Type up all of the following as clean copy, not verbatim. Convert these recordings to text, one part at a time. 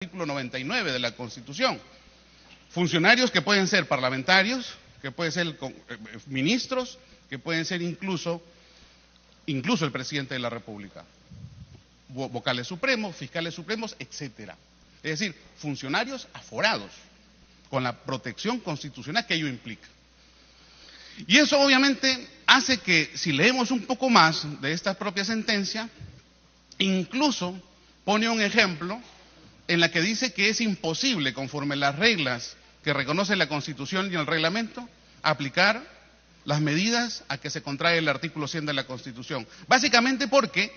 artículo 99 de la Constitución. Funcionarios que pueden ser parlamentarios, que pueden ser ministros, que pueden ser incluso el presidente de la República, vocales supremos, fiscales supremos, etcétera. Es decir, funcionarios aforados, con la protección constitucional que ello implica. Y eso obviamente hace que, si leemos un poco más de esta propia sentencia, incluso pone un ejemplo en la que dice que es imposible, conforme las reglas que reconoce la Constitución y el reglamento, aplicar las medidas a que se contrae el artículo 100 de la Constitución. Básicamente porque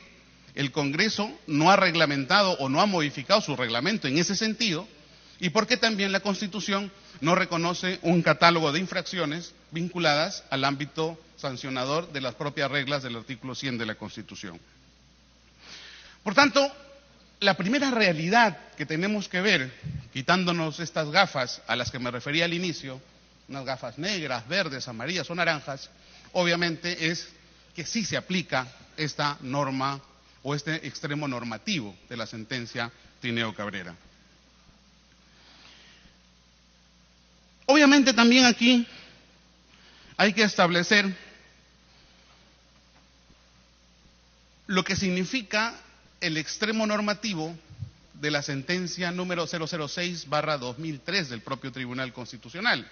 el Congreso no ha reglamentado o no ha modificado su reglamento en ese sentido, y porque también la Constitución no reconoce un catálogo de infracciones vinculadas al ámbito sancionador de las propias reglas del artículo 100 de la Constitución. Por tanto, la primera realidad que tenemos que ver, quitándonos estas gafas a las que me refería al inicio, unas gafas negras, verdes, amarillas o naranjas, obviamente es que sí se aplica esta norma o este extremo normativo de la sentencia Tineo Cabrera. Obviamente también aquí hay que establecer lo que significa el extremo normativo de la sentencia número 006/2003 del propio Tribunal Constitucional,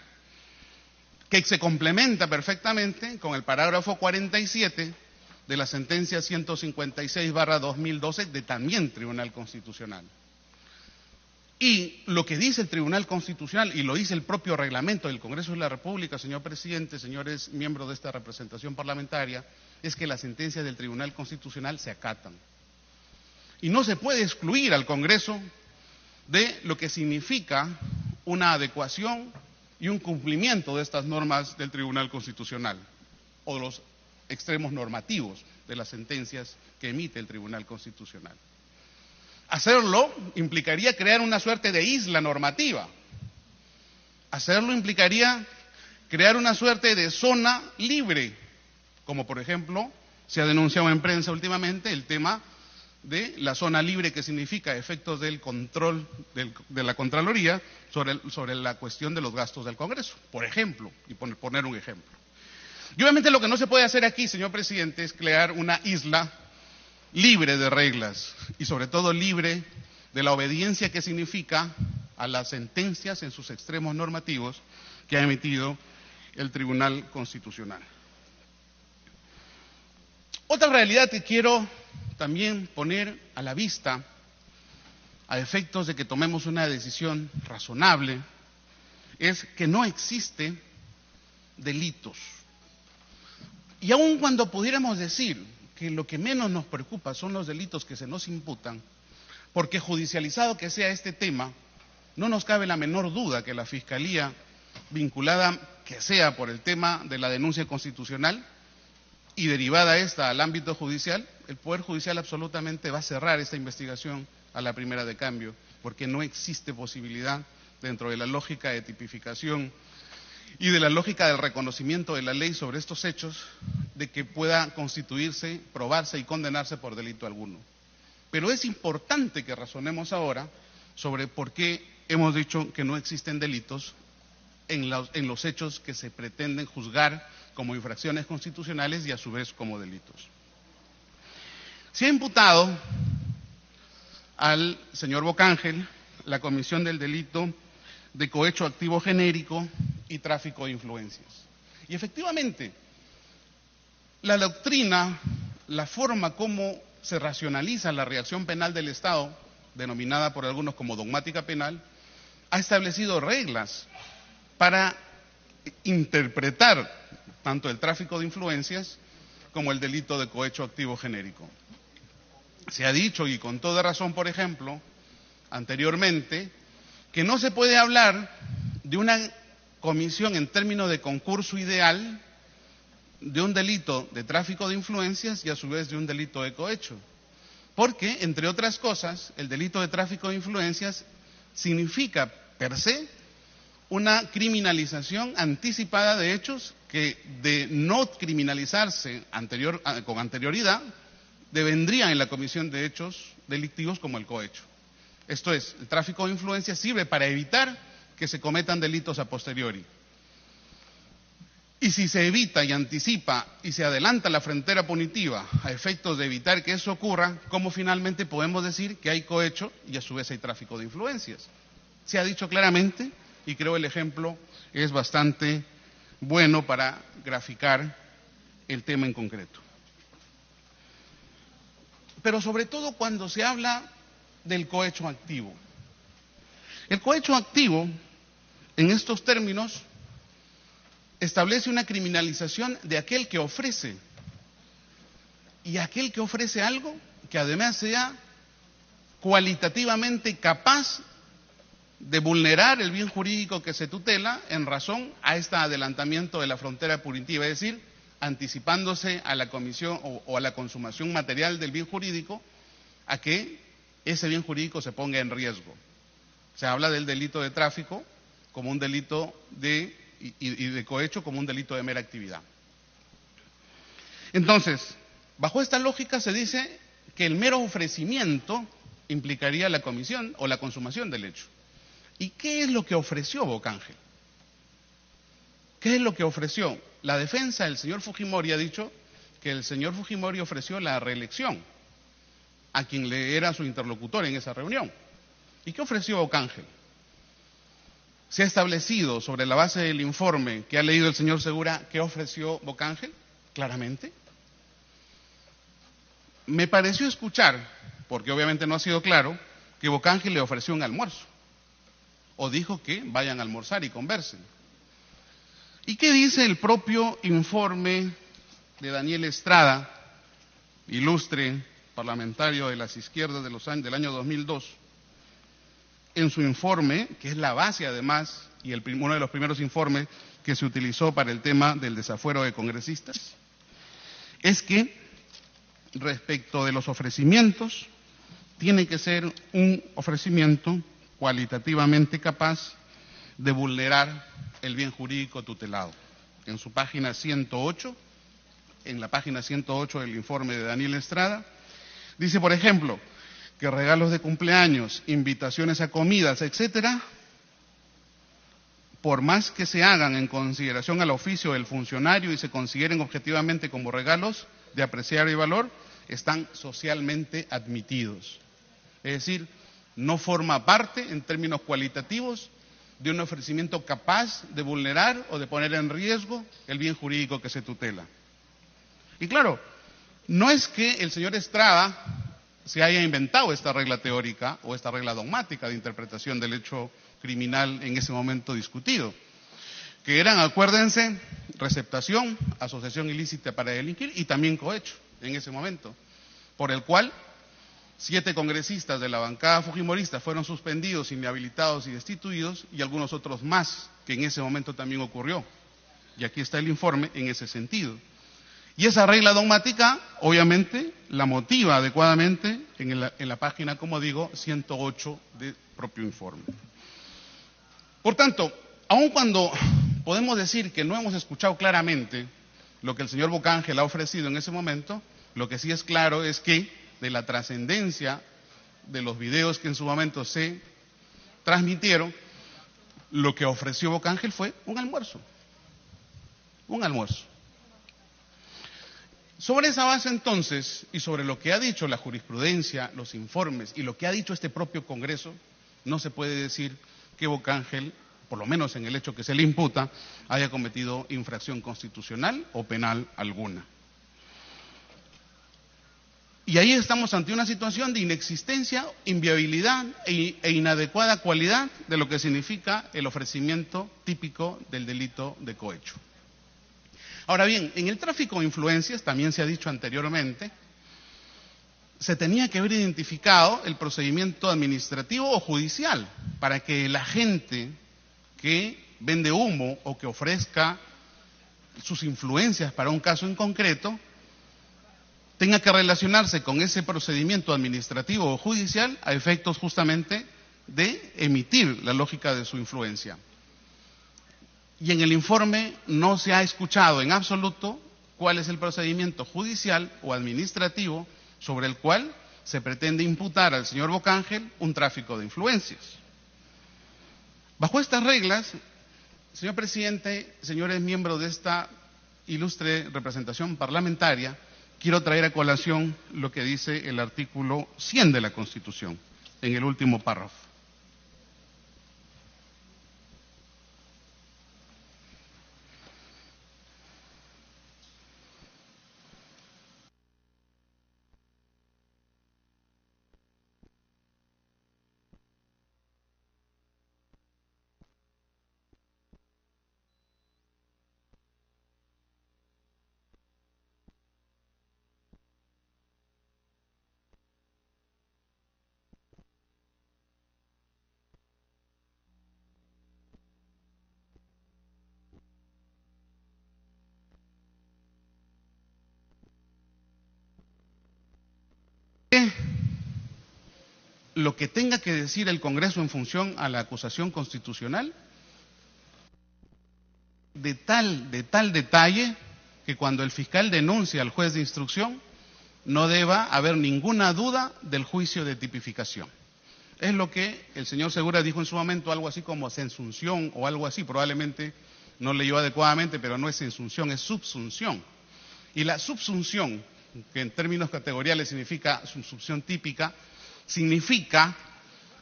que se complementa perfectamente con el parágrafo 47 de la sentencia 156/2012 de también Tribunal Constitucional. Y lo que dice el Tribunal Constitucional, y lo dice el propio reglamento del Congreso de la República, señor presidente, señores miembros de esta representación parlamentaria, es que las sentencias del Tribunal Constitucional se acatan. Y no se puede excluir al Congreso de lo que significa una adecuación y un cumplimiento de estas normas del Tribunal Constitucional, o de los extremos normativos de las sentencias que emite el Tribunal Constitucional. Hacerlo implicaría crear una suerte de isla normativa. Hacerlo implicaría crear una suerte de zona libre, como por ejemplo se ha denunciado en prensa últimamente el tema de la zona libre, que significa efectos del control de la Contraloría sobre la cuestión de los gastos del Congreso, por ejemplo, y poner un ejemplo. Y obviamente lo que no se puede hacer aquí, señor presidente, es crear una isla libre de reglas y sobre todo libre de la obediencia que significa a las sentencias en sus extremos normativos que ha emitido el Tribunal Constitucional. Otra realidad que quiero también poner a la vista, a efectos de que tomemos una decisión razonable, es que no existe delitos. Y aun cuando pudiéramos decir que lo que menos nos preocupa son los delitos que se nos imputan, porque judicializado que sea este tema, no nos cabe la menor duda que la Fiscalía, vinculada que sea por el tema de la denuncia constitucional y derivada esta al ámbito judicial, el Poder Judicial absolutamente va a cerrar esta investigación a la primera de cambio, porque no existe posibilidad, dentro de la lógica de tipificación y de la lógica del reconocimiento de la ley sobre estos hechos, de que pueda constituirse, probarse y condenarse por delito alguno. Pero es importante que razonemos ahora sobre por qué hemos dicho que no existen delitos en los hechos que se pretenden juzgar como infracciones constitucionales y a su vez como delitos. Se ha imputado al señor Bocángel la comisión del delito de cohecho activo genérico y tráfico de influencias. Y efectivamente, la doctrina, la forma como se racionaliza la reacción penal del Estado, denominada por algunos como dogmática penal, ha establecido reglas para interpretar tanto el tráfico de influencias como el delito de cohecho activo genérico. Se ha dicho, y con toda razón, por ejemplo, anteriormente, que no se puede hablar de una comisión en términos de concurso ideal de un delito de tráfico de influencias y a su vez de un delito de cohecho, porque, entre otras cosas, el delito de tráfico de influencias significa per se una criminalización anticipada de hechos que, de no criminalizarse con anterioridad, devendrían en la comisión de hechos delictivos como el cohecho. Esto es, el tráfico de influencias sirve para evitar que se cometan delitos a posteriori. Y si se evita y anticipa y se adelanta la frontera punitiva a efectos de evitar que eso ocurra, ¿cómo finalmente podemos decir que hay cohecho y a su vez hay tráfico de influencias? Se ha dicho claramente y creo el ejemplo es bastante bueno para graficar el tema en concreto. Pero sobre todo cuando se habla del cohecho activo. El cohecho activo, en estos términos, establece una criminalización de aquel que ofrece, y aquel que ofrece algo que además sea cualitativamente capaz de vulnerar el bien jurídico que se tutela en razón a este adelantamiento de la frontera punitiva, es decir, anticipándose a la comisión o a la consumación material del bien jurídico, a que ese bien jurídico se ponga en riesgo. Se habla del delito de tráfico como un delito y de cohecho como un delito de mera actividad. Entonces, bajo esta lógica se dice que el mero ofrecimiento implicaría la comisión o la consumación del hecho. ¿Y qué es lo que ofreció Bocángel? ¿Qué es lo que ofreció? La defensa del señor Fujimori ha dicho que el señor Fujimori ofreció la reelección a quien le era su interlocutor en esa reunión. ¿Y qué ofreció Bocángel? Se ha establecido sobre la base del informe que ha leído el señor Segura qué ofreció Bocángel, claramente. Me pareció escuchar, porque obviamente no ha sido claro, que Bocángel le ofreció un almuerzo. O dijo que vayan a almorzar y conversen. ¿Y qué dice el propio informe de Daniel Estrada, ilustre parlamentario de las izquierdas del año 2002? En su informe, que es la base además, y uno de los primeros informes que se utilizó para el tema del desafuero de congresistas, es que respecto de los ofrecimientos, tiene que ser un ofrecimiento cualitativamente capaz de vulnerar el bien jurídico tutelado. En su página 108, en la página 108 del informe de Daniel Estrada, dice, por ejemplo, que regalos de cumpleaños, invitaciones a comidas, etcétera, por más que se hagan en consideración al oficio del funcionario y se consideren objetivamente como regalos de apreciable valor, están socialmente admitidos. Es decir, no forma parte, en términos cualitativos, de un ofrecimiento capaz de vulnerar o de poner en riesgo el bien jurídico que se tutela. Y claro, no es que el señor Estrada se haya inventado esta regla teórica o esta regla dogmática de interpretación del hecho criminal en ese momento discutido, que eran, acuérdense, receptación, asociación ilícita para delinquir y también cohecho en ese momento, por el cual 7 congresistas de la bancada fujimorista fueron suspendidos, inhabilitados y destituidos, y algunos otros más, que en ese momento también ocurrió. Y aquí está el informe en ese sentido. Y esa regla dogmática, obviamente, la motiva adecuadamente en la página, como digo, 108 del propio informe. Por tanto, aun cuando podemos decir que no hemos escuchado claramente lo que el señor Bocángel ha ofrecido en ese momento, lo que sí es claro es que de la trascendencia de los videos que en su momento se transmitieron, lo que ofreció Bocángel fue un almuerzo. Un almuerzo. Sobre esa base entonces, y sobre lo que ha dicho la jurisprudencia, los informes y lo que ha dicho este propio Congreso, no se puede decir que Bocángel, por lo menos en el hecho que se le imputa, haya cometido infracción constitucional o penal alguna. Y ahí estamos ante una situación de inexistencia, inviabilidad e inadecuada cualidad de lo que significa el ofrecimiento típico del delito de cohecho. Ahora bien, en el tráfico de influencias, también se ha dicho anteriormente, se tenía que haber identificado el procedimiento administrativo o judicial para que la gente que vende humo o que ofrezca sus influencias para un caso en concreto tenga que relacionarse con ese procedimiento administrativo o judicial a efectos justamente de emitir la lógica de su influencia. Y en el informe no se ha escuchado en absoluto cuál es el procedimiento judicial o administrativo sobre el cual se pretende imputar al señor Bocángel un tráfico de influencias. Bajo estas reglas, señor presidente, señores miembros de esta ilustre representación parlamentaria, quiero traer a colación lo que dice el artículo 100 de la Constitución, en el último párrafo. Lo que tenga que decir el Congreso en función a la acusación constitucional, de tal detalle que cuando el fiscal denuncia al juez de instrucción no deba haber ninguna duda del juicio de tipificación. Es lo que el señor Segura dijo en su momento, algo así como censunción o algo así, probablemente no leyó adecuadamente, pero no es censunción, es subsunción. Y la subsunción, que en términos categoriales significa subsunción típica, significa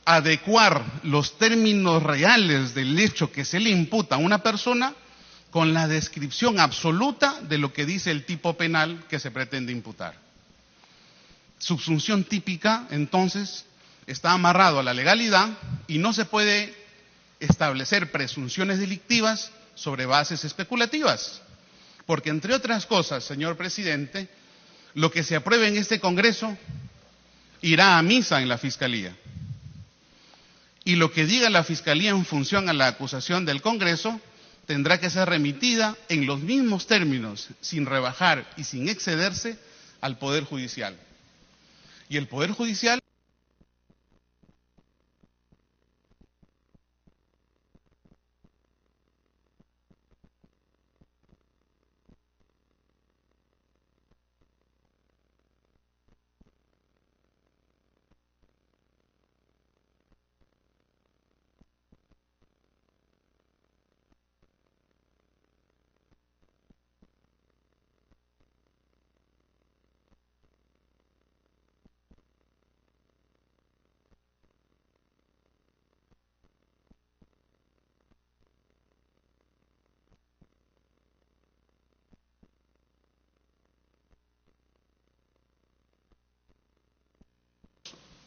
adecuar los términos reales del hecho que se le imputa a una persona con la descripción absoluta de lo que dice el tipo penal que se pretende imputar. Subsunción típica, entonces, está amarrado a la legalidad y no se puede establecer presunciones delictivas sobre bases especulativas, porque entre otras cosas, señor presidente, lo que se apruebe en este Congreso irá a misa en la Fiscalía. Y lo que diga la Fiscalía en función a la acusación del Congreso tendrá que ser remitida en los mismos términos, sin rebajar y sin excederse, al Poder Judicial. Y el Poder Judicial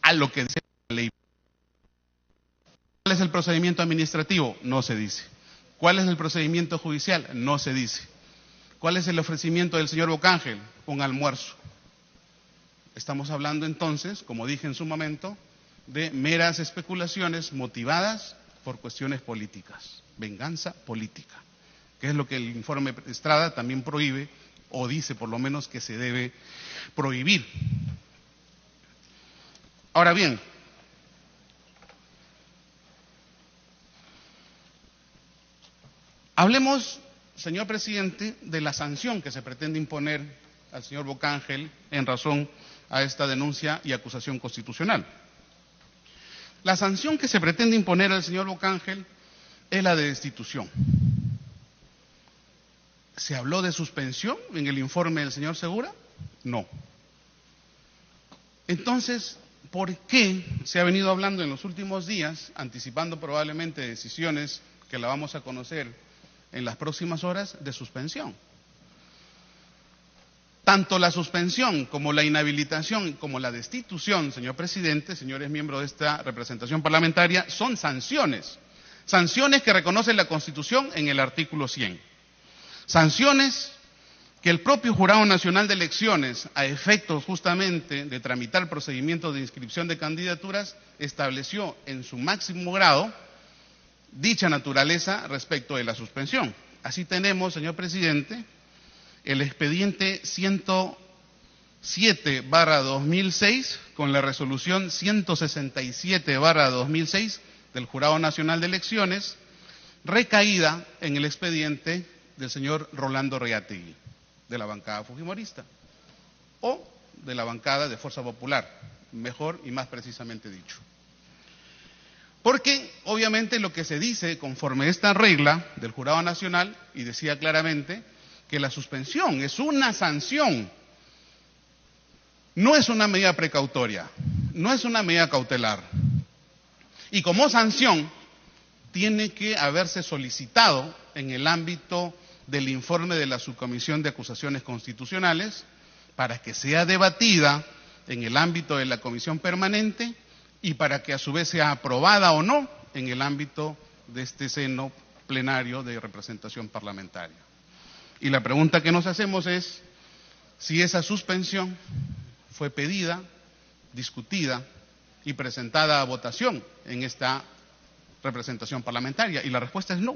a lo que dice la ley. ¿Cuál es el procedimiento administrativo? No se dice. ¿Cuál es el procedimiento judicial? No se dice. ¿Cuál es el ofrecimiento del señor Bocángel? Un almuerzo. Estamos hablando entonces, como dije en su momento, de meras especulaciones motivadas por cuestiones políticas, venganza política, que es lo que el informe Estrada también prohíbe, o dice por lo menos que se debe prohibir. Ahora bien, hablemos, señor presidente, de la sanción que se pretende imponer al señor Bocángel en razón a esta denuncia y acusación constitucional. La sanción que se pretende imponer al señor Bocángel es la de destitución. ¿Se habló de suspensión en el informe del señor Segura? No. Entonces, ¿por qué se ha venido hablando en los últimos días, anticipando probablemente decisiones que la vamos a conocer en las próximas horas, de suspensión? Tanto la suspensión como la inhabilitación como la destitución, señor presidente, señores miembros de esta representación parlamentaria, son sanciones. Sanciones que reconoce la Constitución en el artículo 100. Sanciones que el propio Jurado Nacional de Elecciones, a efectos justamente de tramitar procedimientos de inscripción de candidaturas, estableció en su máximo grado dicha naturaleza respecto de la suspensión. Así tenemos, señor presidente, el expediente 107/2006 con la resolución 167/2006 del Jurado Nacional de Elecciones, recaída en el expediente del señor Rolando Reategui, de la bancada fujimorista, o de la bancada de Fuerza Popular, mejor y más precisamente dicho. Porque obviamente lo que se dice conforme a esta regla del Jurado Nacional, y decía claramente que la suspensión es una sanción, no es una medida precautoria, no es una medida cautelar. Y como sanción tiene que haberse solicitado en el ámbito del informe de la Subcomisión de Acusaciones Constitucionales para que sea debatida en el ámbito de la Comisión Permanente y para que a su vez sea aprobada o no en el ámbito de este seno plenario de representación parlamentaria. Y la pregunta que nos hacemos es si esa suspensión fue pedida, discutida y presentada a votación en esta representación parlamentaria. Y la respuesta es no.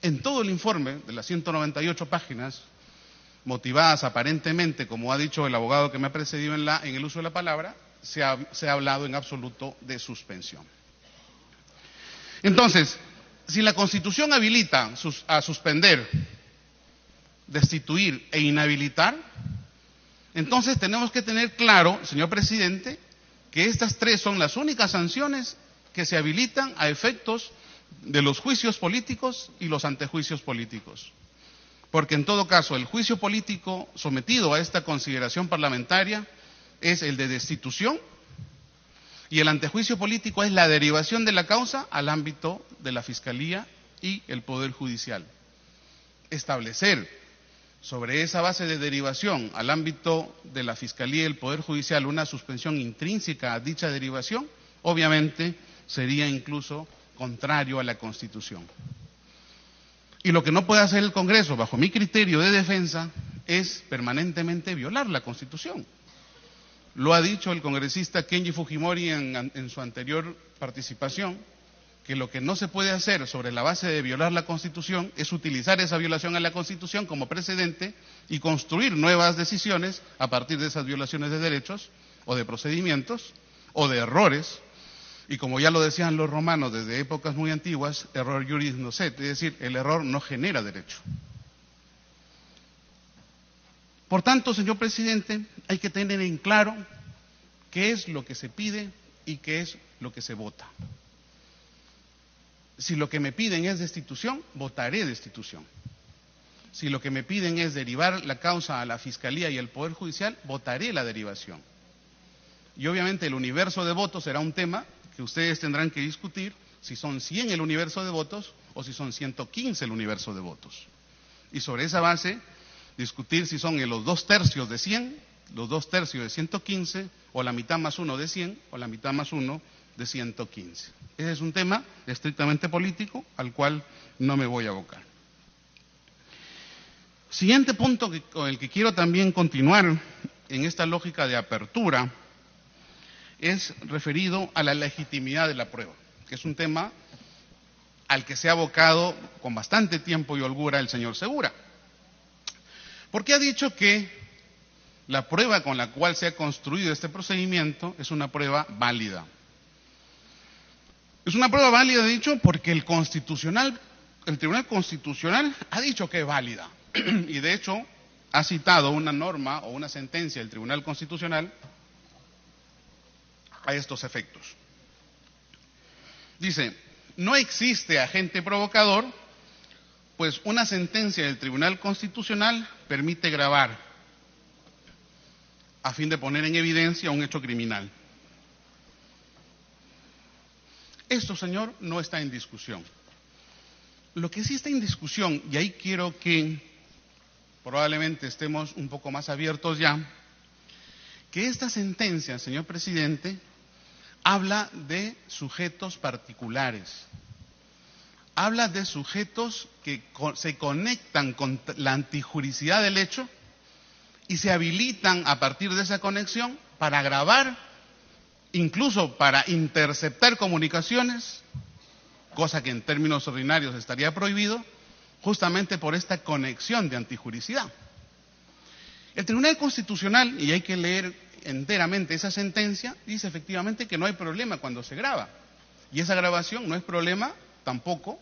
En todo el informe de las 198 páginas, motivadas aparentemente, como ha dicho el abogado que me ha precedido en el uso de la palabra, se ha hablado en absoluto de suspensión. Entonces, si la Constitución habilita a suspender, destituir e inhabilitar, entonces tenemos que tener claro, señor presidente, que estas tres son las únicas sanciones que se habilitan a efectos de los juicios políticos y los antejuicios políticos. Porque en todo caso, el juicio político sometido a esta consideración parlamentaria es el de destitución y el antejuicio político es la derivación de la causa al ámbito de la Fiscalía y el Poder Judicial. Establecer sobre esa base de derivación al ámbito de la Fiscalía y el Poder Judicial una suspensión intrínseca a dicha derivación, obviamente sería incluso contrario a la Constitución. Y lo que no puede hacer el Congreso, bajo mi criterio de defensa, es permanentemente violar la Constitución. Lo ha dicho el congresista Kenji Fujimori en su anterior participación, que lo que no se puede hacer sobre la base de violar la Constitución es utilizar esa violación a la Constitución como precedente y construir nuevas decisiones a partir de esas violaciones de derechos o de procedimientos o de errores. Y como ya lo decían los romanos desde épocas muy antiguas, error juris nocet, es decir, el error no genera derecho. Por tanto, señor presidente, hay que tener en claro qué es lo que se pide y qué es lo que se vota. Si lo que me piden es destitución, votaré destitución. Si lo que me piden es derivar la causa a la Fiscalía y al Poder Judicial, votaré la derivación. Y obviamente el universo de votos será un tema que ustedes tendrán que discutir, si son 100 el universo de votos o si son 115 el universo de votos. Y sobre esa base, discutir si son los 2/3 de 100, los 2/3 de 115, o la mitad más 1 de 100, o la mitad más 1 de 115. Ese es un tema estrictamente político al cual no me voy a abocar. Siguiente punto con el que quiero también continuar en esta lógica de apertura es referido a la legitimidad de la prueba, que es un tema al que se ha abocado con bastante tiempo y holgura el señor Segura. Porque ha dicho que la prueba con la cual se ha construido este procedimiento es una prueba válida. Es una prueba válida, he dicho, porque el Tribunal Constitucional ha dicho que es válida. Y de hecho ha citado una norma o una sentencia del Tribunal Constitucional a estos efectos. Dice, no existe agente provocador, pues una sentencia del Tribunal Constitucional permite gravar a fin de poner en evidencia un hecho criminal. Esto, señor, no está en discusión. Lo que sí está en discusión, y ahí quiero que probablemente estemos un poco más abiertos ya, que esta sentencia, señor presidente, habla de sujetos particulares, habla de sujetos que se conectan con la antijuricidad del hecho y se habilitan a partir de esa conexión para grabar, incluso para interceptar comunicaciones, cosa que en términos ordinarios estaría prohibido, justamente por esta conexión de antijuricidad. El Tribunal Constitucional, y hay que leer enteramente esa sentencia, dice efectivamente que no hay problema cuando se graba. Y esa grabación no es problema tampoco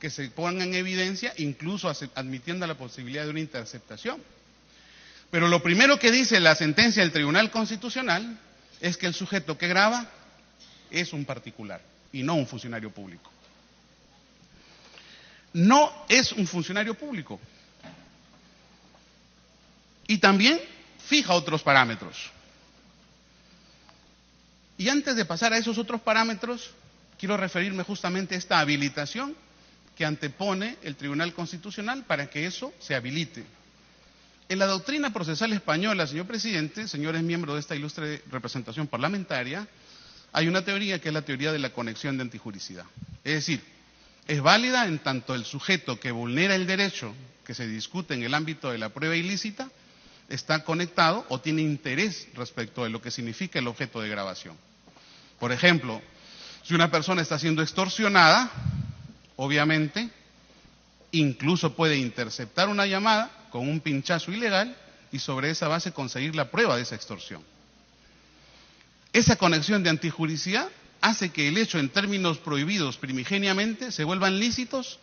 que se ponga en evidencia, incluso admitiendo la posibilidad de una interceptación. Pero lo primero que dice la sentencia del Tribunal Constitucional es que el sujeto que graba es un particular y no un funcionario público. No es un funcionario público. Y también fija otros parámetros. Y antes de pasar a esos otros parámetros, quiero referirme justamente a esta habilitación que antepone el Tribunal Constitucional para que eso se habilite. En la doctrina procesal española, señor presidente, señores miembros de esta ilustre representación parlamentaria, hay una teoría que es la teoría de la conexión de antijuricidad. Es decir, es válida en tanto el sujeto que vulnera el derecho que se discute en el ámbito de la prueba ilícita está conectado o tiene interés respecto de lo que significa el objeto de grabación. Por ejemplo, si una persona está siendo extorsionada, obviamente, incluso puede interceptar una llamada con un pinchazo ilegal y sobre esa base conseguir la prueba de esa extorsión. Esa conexión de antijuricidad hace que el hecho en términos prohibidos primigeniamente se vuelvan lícitos